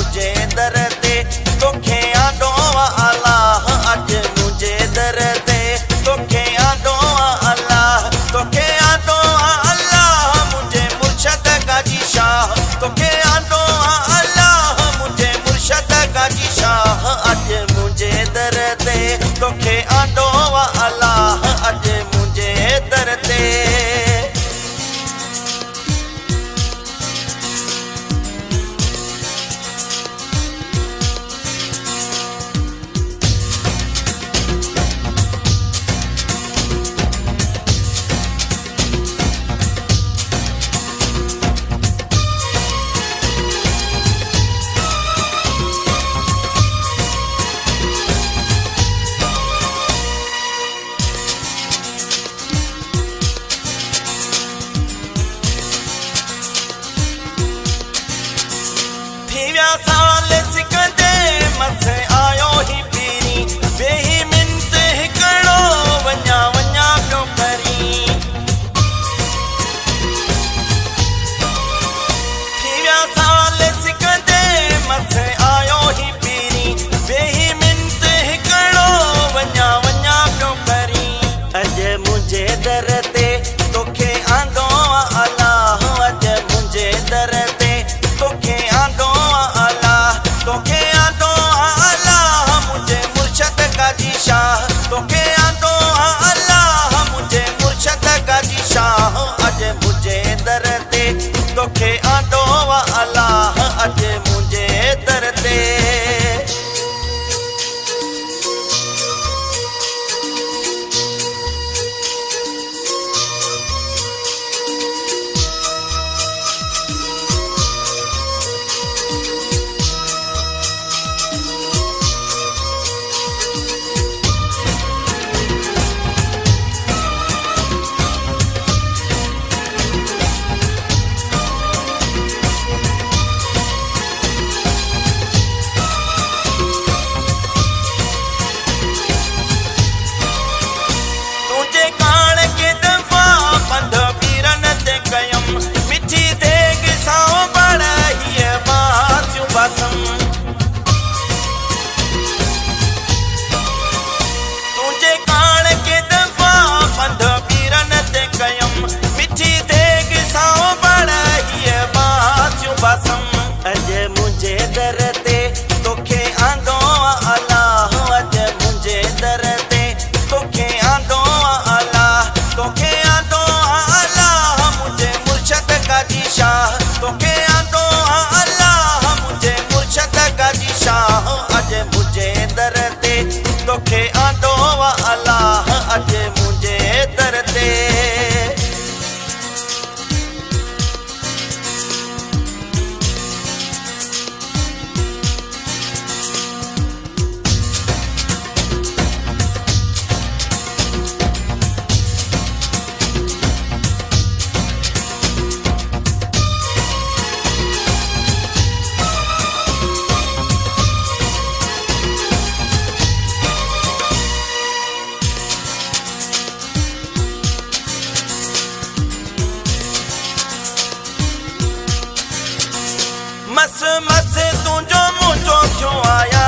मुझे दर ते तोखे आंदो अल्लाह अज मुझे दर ते तोखे आंदो अल्लाह तोखे आंदो अल्लाह मुझे मुर्शद गाजी शाह तोखे आंदो अल्लाह मुझे मुर्शद गाजी शाह अज मुझे दर ते तोखे आंदो अल्लाह अज मुझे दर ते साल सिकंदे मथे आयो ही पीरी वेही मिंत हिकड़ो वञा वञा पियो करी थी विया साल सिकंदे मथे आयो ही पीरी वेही मिंत हिकड़ो वञा वञा पियो करी अज मुझे दर ते तोखे आंदो अल्लाह अज मुझे दर ते तोखे आंदो तोखे आंदो अल्लाह मुझे मुर्शद गाजी शाह तोखे आंदो अल्लाह मुझे मुर्शद गाजी शाह अज मुझे दर ते तोखे आंदो अल्लाह अज मुझे दर ते मिठी देग सां बड़ हीअ बासियूं बासम तुंहिंजे कान के दफ़ा पंध पीरन ते कयम मिठी देग सां बड़ हीअ बासियूं बासम अज मुंहिंजे दर ते तोखे आंदो अल्लाह अज मुंहिंजे दर ते तोखे आंदो अल्लाह तोखे आंदो गाजी शाह तोखे आंदो अल्लाह मुझे मुर्शद गाजी शाह अज मुझे दर ते तोखे आंदो अल्लाह अज मुझे दर ते मस मस तुंहिंजो मुंहिंजो थियो आया